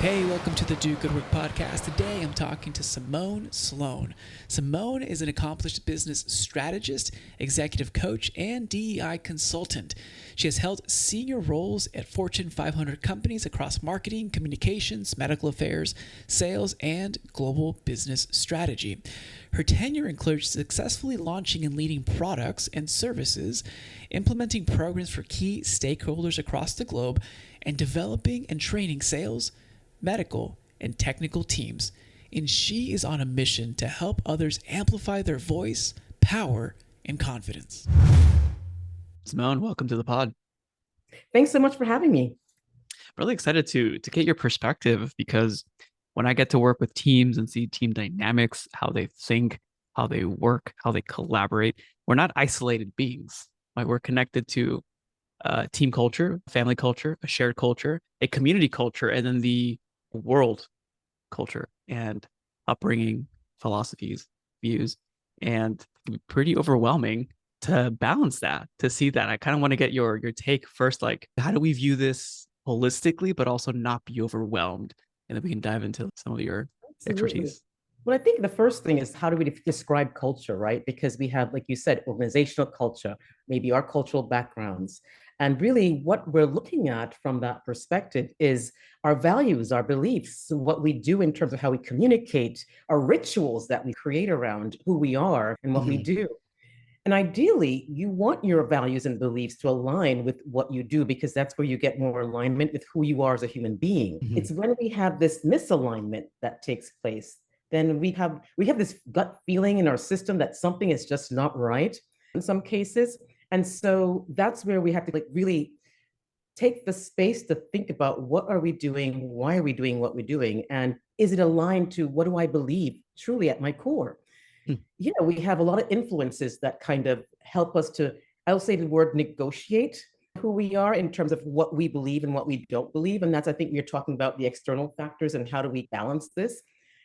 Hey, welcome to the Do Good Work podcast. Today I'm talking to Simone Sloan. Simone is an accomplished business strategist, executive coach, and DEI consultant. She has held senior roles at Fortune 500 companies across marketing, communications, medical affairs, sales, and global business strategy. Her tenure includes successfully launching and leading products and services, implementing programs for key stakeholders across the globe, and developing and training sales, medical, and technical teams. And she is on a mission to help others amplify their voice, power, and confidence. Simone, welcome to the pod. Thanks so much for having me. Really excited to get your perspective, because when I get to work with teams and see team dynamics, how they think, how they work, how they collaborate, we're not isolated beings. Right? We're connected to team culture, family culture, a shared culture, a community culture, and then the world culture and upbringing, philosophies, views. And pretty overwhelming to balance that, to see that. I kind of want to get your take first, like, how do we view this holistically, but also not be overwhelmed? And then we can dive into some of your Absolutely. expertise. Well, I think the first thing is, how do we describe culture, right? Because we have, like you said, organizational culture, maybe our cultural backgrounds. And really, what we're looking at from that perspective is our values, our beliefs, what we do in terms of how we communicate, our rituals that we create around who we are and what we do. And ideally, you want your values and beliefs to align with what you do, because that's where you get more alignment with who you are as a human being. It's when we have this misalignment that takes place, then we have this gut feeling in our system that something is just not right in some cases. And so that's where we have to really take the space to think about, what are we doing? Why are we doing what we're doing? And is it aligned to what do I believe truly at my core? We have a lot of influences that kind of help us to, I'll say the word negotiate who we are in terms of what we believe and what we don't believe. And that's, I think, you're talking about the external factors and how do we balance this.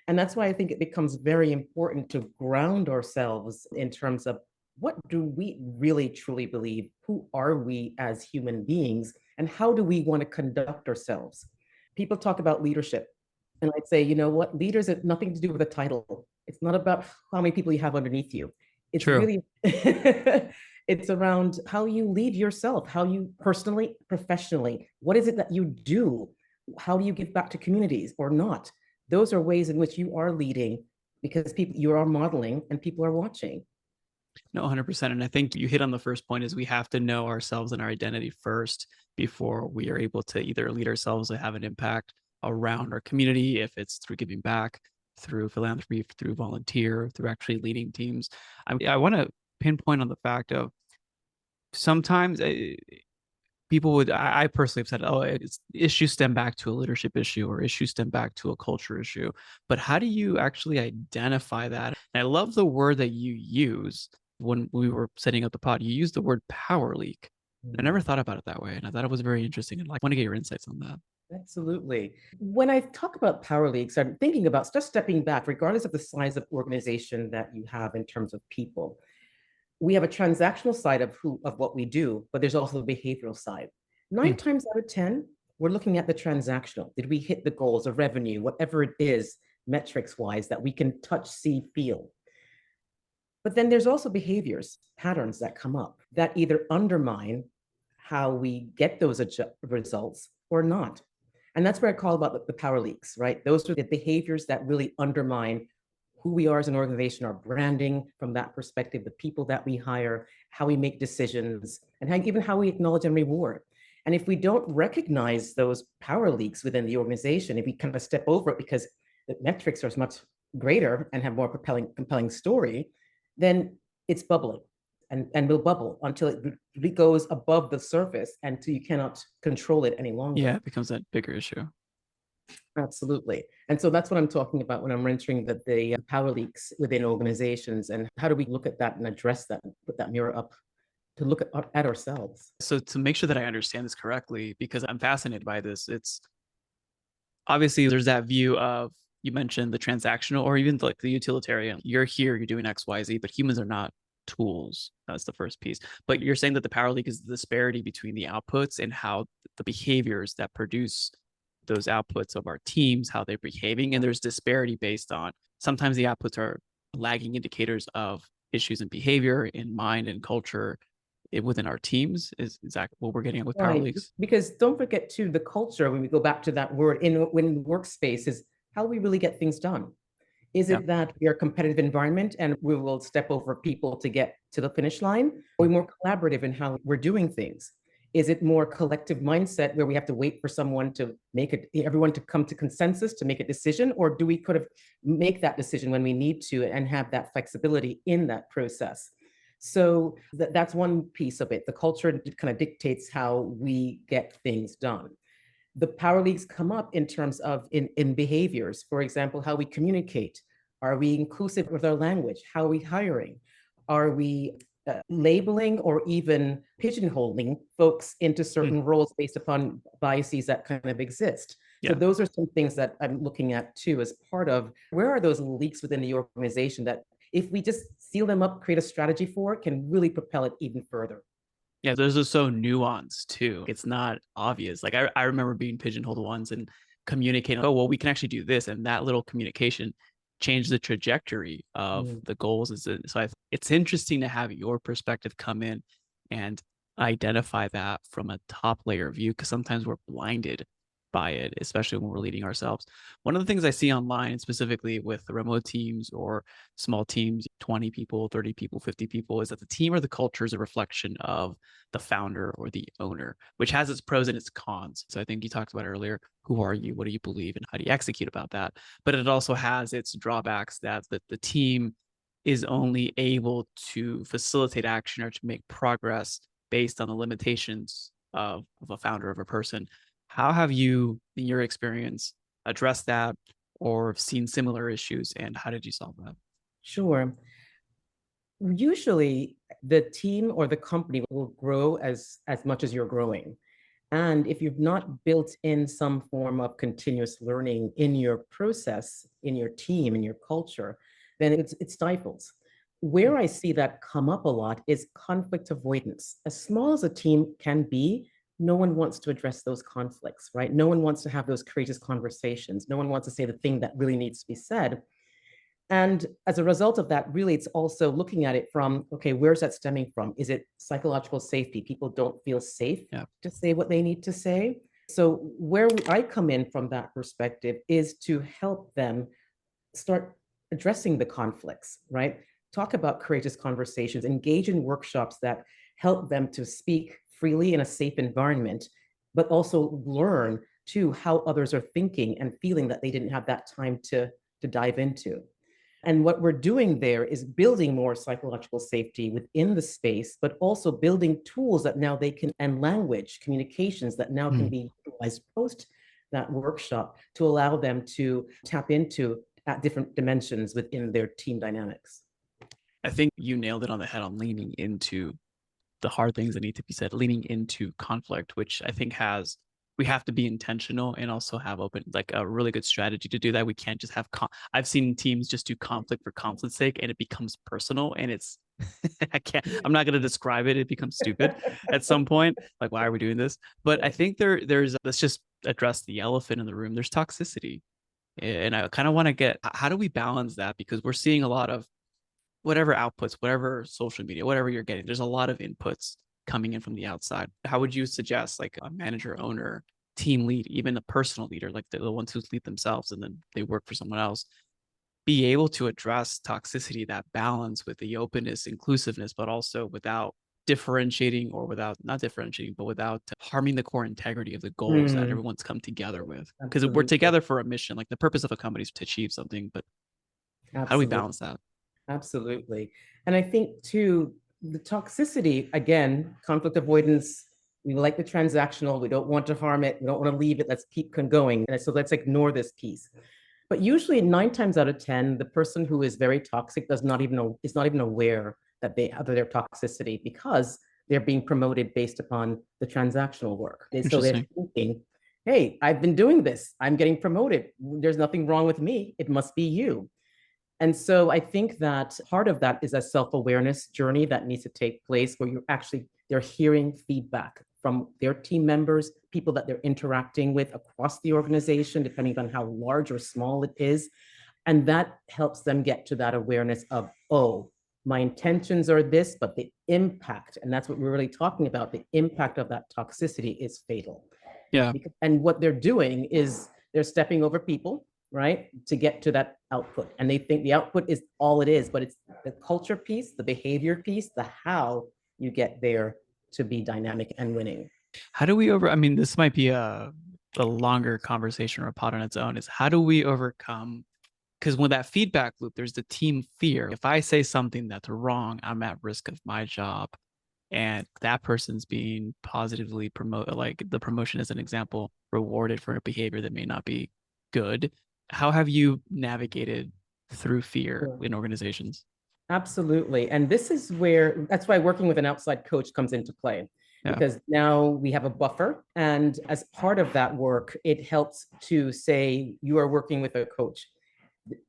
And that's why I think it becomes very important to ground ourselves in terms of, what do we really truly believe? Who are we as human beings? And how do we want to conduct ourselves? People talk about leadership. And I'd say, you know what? Leaders have nothing to do with a title. It's not about how many people you have underneath you. It's True. really, it's around how you lead yourself, how you personally, professionally, what is it that you do? How do you give back to communities or not? Those are ways in which you are leading, because you are modeling and people are watching. No, 100%. And I think you hit on the first point, is we have to know ourselves and our identity first before we are able to either lead ourselves or have an impact around our community, if it's through giving back, through philanthropy, through volunteer, through actually leading teams. I want to pinpoint on the fact of, sometimes people would, I personally have said, oh, issues stem back to a leadership issue, or issues stem back to a culture issue. But how do you actually identify that? And I love the word that you use when we were setting up the pod. You used the word power leak. I never thought about it that way. And I thought it was very interesting. And I want to get your insights on that. Absolutely. When I talk about power leagues, I'm thinking about just stepping back, regardless of the size of organization that you have in terms of people. We have a transactional side of what we do, but there's also the behavioral side. 9 times out of 10, we're looking at the transactional. Did we hit the goals of revenue, whatever it is, metrics wise, that we can touch, see, feel? But then there's also behaviors, patterns that come up that either undermine how we get those results or not. And that's where I call about the power leaks, right? Those are the behaviors that really undermine who we are as an organization, our branding from that perspective, the people that we hire, how we make decisions, and even how we acknowledge and reward. And if we don't recognize those power leaks within the organization, if we kind of step over it because the metrics are much greater and have more compelling story, then it's bubbling and will bubble until it goes above the surface, until you cannot control it any longer. Yeah, it becomes that bigger issue. Absolutely. And so that's what I'm talking about when I'm mentioning that the power leaks within organizations, and how do we look at that and address that and put that mirror up to look at ourselves. So to make sure that I understand this correctly, because I'm fascinated by this, it's obviously there's that view of, you mentioned the transactional or even like the utilitarian. You're here, you're doing X, Y, Z, but humans are not tools. That's the first piece. But you're saying that the power leak is the disparity between the outputs and how the behaviors that produce those outputs of our teams, how they're behaving, and there's disparity based on sometimes the outputs are lagging indicators of issues in behavior, in mind and culture within our teams. Is that what we're getting with Right. Paraleaks? Because don't forget too, the culture, when we go back to that word in workspace, is how we really get things done. Is Yeah. it that we are a competitive environment and we will step over people to get to the finish line? Are we more collaborative in how we're doing things? Is it more collective mindset where we have to wait for someone to make it, everyone to come to consensus to make a decision? Or do we kind of make that decision when we need to and have that flexibility in that process? So that's one piece of it. The culture kind of dictates how we get things done. The power leagues come up in terms of in behaviors. For example, how we communicate. Are we inclusive with our language? How are we hiring? Are we labeling or even pigeonholing folks into certain roles based upon biases that kind of exist? So Yeah. those are some things that I'm looking at too as part of where are those leaks within the organization that if we just seal them up, create a strategy for it, can really propel it even further. Yeah, those are so nuanced too. It's not obvious. Like I remember being pigeonholed once and communicating, oh, well, we can actually do this. And that little communication changed the trajectory of Mm. the goals. It's interesting to have your perspective come in and identify that from a top layer view, because sometimes we're blinded by it, especially when we're leading ourselves. One of the things I see online, specifically with the remote teams or small teams, 20 people, 30 people, 50 people, is that the team or the culture is a reflection of the founder or the owner, which has its pros and its cons. So I think you talked about earlier, who are you? What do you believe? And how do you execute about that? But it also has its drawbacks that the team is only able to facilitate action or to make progress based on the limitations of a founder of a person. How have you, in your experience, addressed that or seen similar issues, and how did you solve that? Sure. Usually, the team or the company will grow as much as you're growing. And if you've not built in some form of continuous learning in your process, in your team, in your culture, then it stifles. Where I see that come up a lot is conflict avoidance. As small as a team can be, no one wants to address those conflicts, right? No one wants to have those courageous conversations. No one wants to say the thing that really needs to be said. And as a result of that, really, it's also looking at it from, okay, where's that stemming from? Is it psychological safety? People don't feel safe Yeah. to say what they need to say. So where I come in from that perspective is to help them start addressing the conflicts, right? Talk about courageous conversations, engage in workshops that help them to speak freely in a safe environment, but also learn too how others are thinking and feeling that they didn't have that time to dive into. And what we're doing there is building more psychological safety within the space, but also building tools that now they can, and language, communications that now can be utilized post that workshop to allow them to tap into at different dimensions within their team dynamics. I think you nailed it on the head on leaning into the hard things that need to be said, leaning into conflict, which I think we have to be intentional and also have open, like a really good strategy to do that. We can't just have, I've seen teams just do conflict for conflict's sake and it becomes personal and it's, I'm not going to describe it. It becomes stupid at some point. Like, why are we doing this? But I think let's just address the elephant in the room. There's toxicity. And I kind of want to how do we balance that? Because we're seeing a lot of whatever outputs, whatever social media, whatever you're getting, there's a lot of inputs coming in from the outside. How would you suggest, like a manager, owner, team lead, even a personal leader, like the ones who lead themselves and then they work for someone else, be able to address toxicity, that balance with the openness, inclusiveness, but also without differentiating or without not differentiating, but without harming the core integrity of the goals that everyone's come together with? Because we're Absolutely. together for a mission. Like the purpose of a company is to achieve something, but how do we Absolutely. balance that? Absolutely. And I think too, the toxicity, again, conflict avoidance, we like the transactional, we don't want to harm it, we don't want to leave it, let's keep going. And so let's ignore this piece. But usually 9 times out of 10, the person who is very toxic does not even know, is not even aware that they have their toxicity because they're being promoted based upon the transactional work. And so they're Interesting. thinking, hey, I've been doing this, I'm getting promoted. There's nothing wrong with me. It must be you. And so I think that part of that is a self-awareness journey that needs to take place where they're hearing feedback from their team members, people that they're interacting with across the organization, depending on how large or small it is. And that helps them get to that awareness of, oh, my intentions are this, but the impact, and that's what we're really talking about, the impact of that toxicity is fatal. Yeah. And what they're doing is they're stepping over people, right, to get to that output. And they think the output is all it is, but it's the culture piece, the behavior piece, the how you get there to be dynamic and winning. How do we I mean, this might be a longer conversation or a pod on its own, is how do we overcome, because when that feedback loop, there's the team fear. If I say something that's wrong, I'm at risk of my job. And that person's being positively promoted, like the promotion as an example, rewarded for a behavior that may not be good. How have you navigated through fear in organizations? Absolutely. And this is where, that's why working with an outside coach comes into play, because now we have a buffer. And as part of that work, it helps to say you are working with a coach.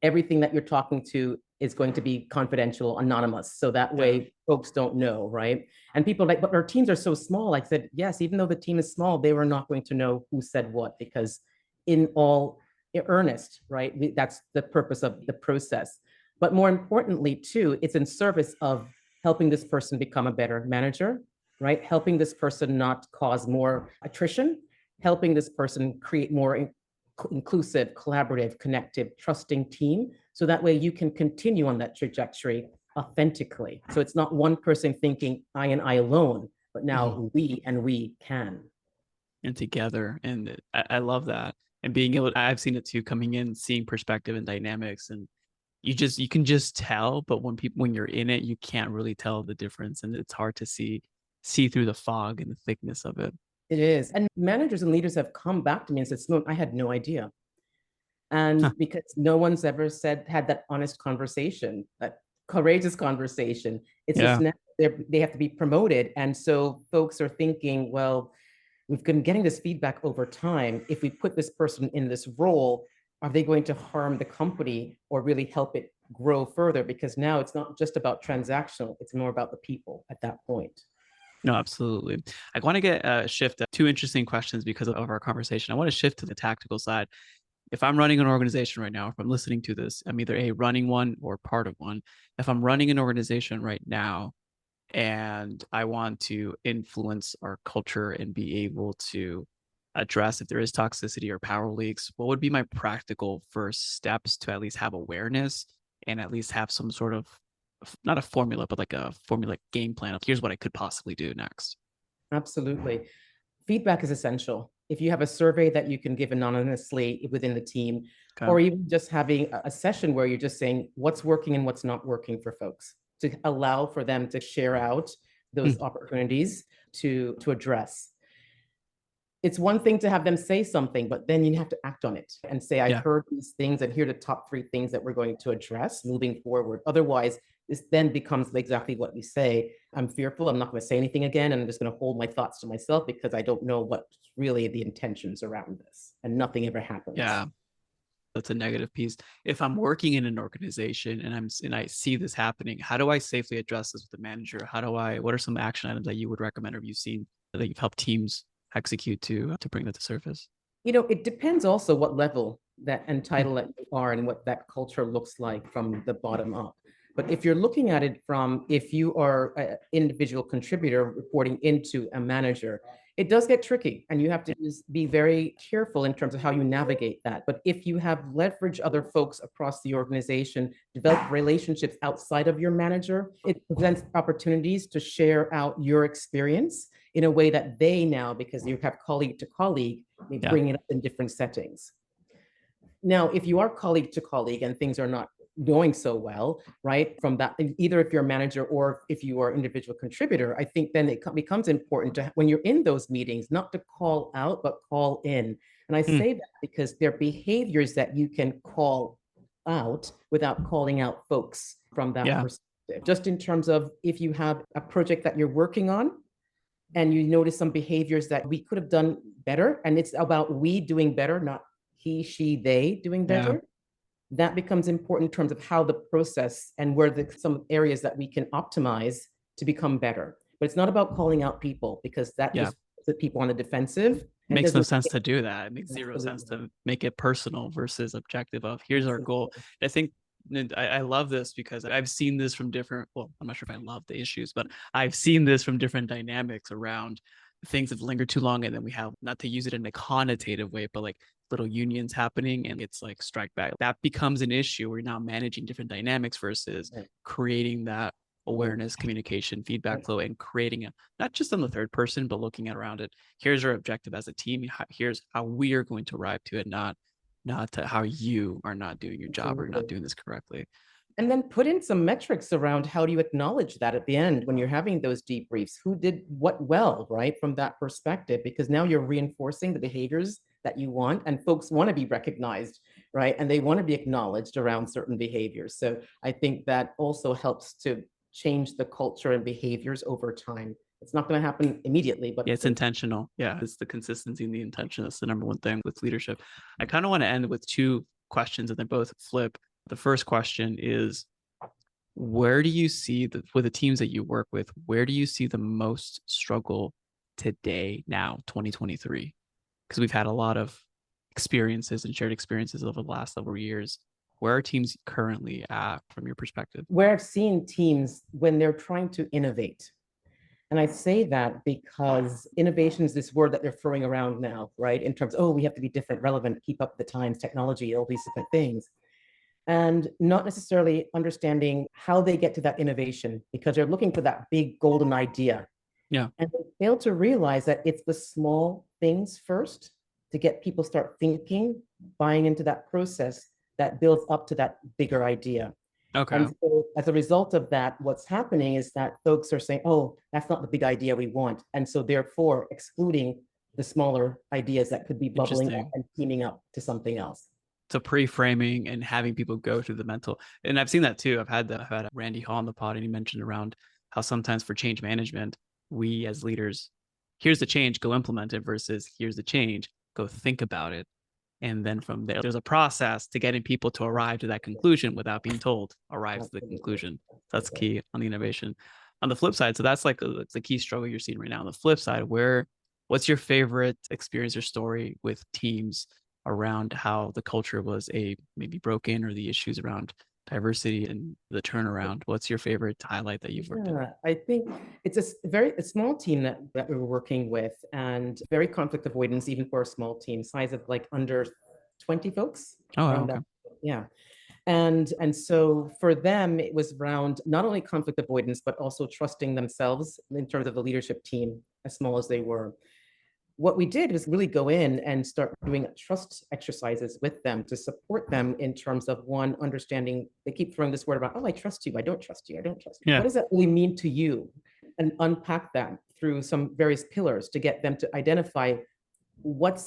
Everything that you're talking to is going to be confidential, anonymous. So that way folks don't know, right? And people like, but our teams are so small. I said, yes, even though the team is small, they were not going to know who said what, because in all earnest, right? That's the purpose of the process. But more importantly, too, it's in service of helping this person become a better manager, right? Helping this person not cause more attrition, helping this person create more inclusive, collaborative, connective, trusting team. So that way you can continue on that trajectory authentically. So it's not one person thinking I and I alone, but now we and we can. And together. And I love that. And being able, I've seen it too, coming in, seeing perspective and dynamics, and you can just tell, but when you're in it, you can't really tell the difference. And it's hard to see through the fog and the thickness of it. It is. And managers and leaders have come back to me and said, Sloan, I had no idea. And because no one's ever had that honest conversation, that courageous conversation. It's just now they have to be promoted. And so folks are thinking, well, we've been getting this feedback over time. If we put this person in this role, are they going to harm the company or really help it grow further? Because now it's not just about transactional, it's more about the people at that point. No, absolutely. I want to get a shift. Two interesting questions because of our conversation. I want to shift to the tactical side. If I'm running an organization right now, if I'm listening to this, I'm either a running one or part of one. If I'm running an organization right now and I want to influence our culture and be able to address if there is toxicity or power leaks, what would be my practical first steps to at least have awareness and at least have some sort of, not a formula, but like a formula game plan of here's what I could possibly do next? Absolutely. Feedback is essential. If you have a survey that you can give anonymously within the team, or even just having a session where you're just saying what's working and what's not working for folks, to allow for them to share out those opportunities to address. It's one thing to have them say something, but then you have to act on it and say, I heard these things and here are the top 3 things that we're going to address moving forward. Otherwise, this then becomes exactly what we say. I'm fearful. I'm not going to say anything again. And I'm just going to hold my thoughts to myself because I don't know what's really the intentions around this. And nothing ever happens. Yeah. That's a negative piece. If I'm working in an organization and I see this happening, how do I safely address this with the manager? What are some action items that you would recommend or have you seen that you've helped teams execute to bring that to surface? You know, it depends also what level that and title that you are and what that culture looks like from the bottom up. But if you're looking at it from, if you are an individual contributor reporting into a manager, it does get tricky and you have to just be very careful in terms of how you navigate that. But if you have leveraged other folks across the organization, develop relationships outside of your manager, it presents opportunities to share out your experience in a way that they now, because you have colleague to colleague, they bring it up in different settings. Now, if you are colleague to colleague and things are not going so well, right, from that, either if you're a manager or if you are individual contributor, I think then it becomes important to, when you're in those meetings, not to call out, but call in. And I say that because there are behaviors that you can call out without calling out folks from that perspective. Just in terms of if you have a project that you're working on, and you notice some behaviors that we could have done better, and it's about we doing better, not he, she, they doing better. That becomes important in terms of how the process and where some areas that we can optimize to become better. But it's not about calling out people because that just puts the people on the defensive and Makes no doesn't sense to do that. It makes zero sense absolutely, to make it personal versus objective of here's our goal. absolutely. I think I love this because I've seen this from different, well, I'm not sure if I love the issues, but I've seen this from different dynamics around things have lingered too long. And then we have, not to use it in a connotative way, but like little unions happening and it's like strike back. That becomes an issue. We're now managing different dynamics versus Right. creating that awareness, communication, feedback Right. flow, and creating a, not just on the third person, but looking at around it. Here's our objective as a team. Here's how we are going to arrive to it, not to how you are not doing your job or not Absolutely. doing this correctly. And then put in some metrics around how do you acknowledge that at the end when you're having those debriefs? Who did what well, right? From that perspective, because now you're reinforcing the behaviors that you want, and folks want to be recognized, right? And they want to be acknowledged around certain behaviors. So I think that also helps to change the culture and behaviors over time. It's not going to happen immediately, but Yeah, it's intentional. Yeah, it's the consistency and the intention. That's the number one thing with leadership. I kind of want to end with two questions and they both flip. The first question is, where do you see the, with the teams that you work with, where do you see the most struggle today, now, 2023? Because we've had a lot of experiences and shared experiences over the last several years. Where are teams currently at from your perspective? where I've seen teams when they're trying to innovate. And I say that because innovation is this word that they're throwing around now, right? In terms, oh, we have to be different, relevant, keep up the times, technology, all these different things. And not necessarily understanding how they get to that innovation because they're looking for that big golden idea. Yeah. And they fail to realize that it's the small things first to get people start thinking, buying into that process that builds up to that bigger idea. Okay. And so as a result of that, what's happening is that folks are saying, oh, that's not the big idea we want. And so therefore excluding the smaller ideas that could be bubbling up Interesting. and teaming up to something else. So pre-framing and having people go through the mental, and I've seen that too. I've had Randy Hall on the pod and he mentioned around how sometimes for change management, we as leaders, here's the change, go implement it versus here's the change, go think about it. And then from there, there's a process to getting people to arrive to that conclusion without being told, arrive to the Absolutely. conclusion. That's Absolutely. key on the innovation. On the flip side, so that's like it's the key struggle you're seeing right now. On the flip side, what's your favorite experience or story with teams around how the culture was a maybe broken or the issues around diversity and the turnaround? What's your favorite highlight that you've worked in? Yeah, I think it's a small team that we were working with and very conflict avoidance, even for a small team, size of like under 20 folks Oh, around okay. that. Yeah. And so for them, it was around not only conflict avoidance, but also trusting themselves in terms of the leadership team, as small as they were. What we did was really go in and start doing trust exercises with them to support them in terms of one, understanding. They keep throwing this word about, oh, I trust you, I don't trust you, I don't trust you. Yeah. What does that really mean to you? And unpack that through some various pillars to get them to identify what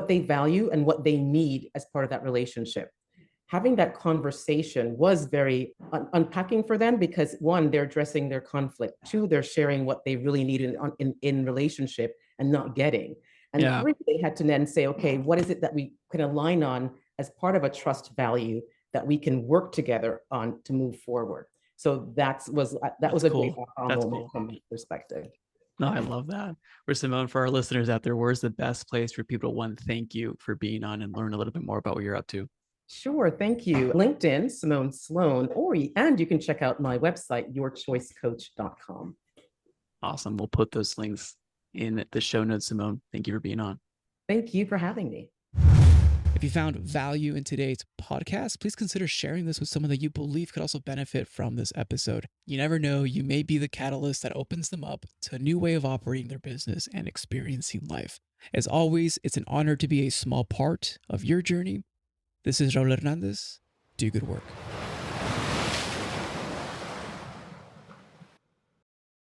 they value and what they need as part of that relationship. Having that conversation was very unpacking for them because one, they're addressing their conflict. Two, they're sharing what they really need in relationship and not getting. And Yeah. three, they had to then say, okay, what is it that we can align on as part of a trust value that we can work together on to move forward? So that was That's a great cool. aha That's moment cool. from my perspective. No, I love that. For Simone, for our listeners out there, where's the best place for people to one, thank you for being on and learn a little bit more about what you're up to? Sure, thank you. LinkedIn, Simone Sloan, and you can check out my website, yourchoicecoach.com. Awesome. We'll put those links in the show notes, Simone. Thank you for being on. Thank you for having me. If you found value in today's podcast, please consider sharing this with someone that you believe could also benefit from this episode. You never know, you may be the catalyst that opens them up to a new way of operating their business and experiencing life. As always, it's an honor to be a small part of your journey. This is Raul Hernandez. Do good work.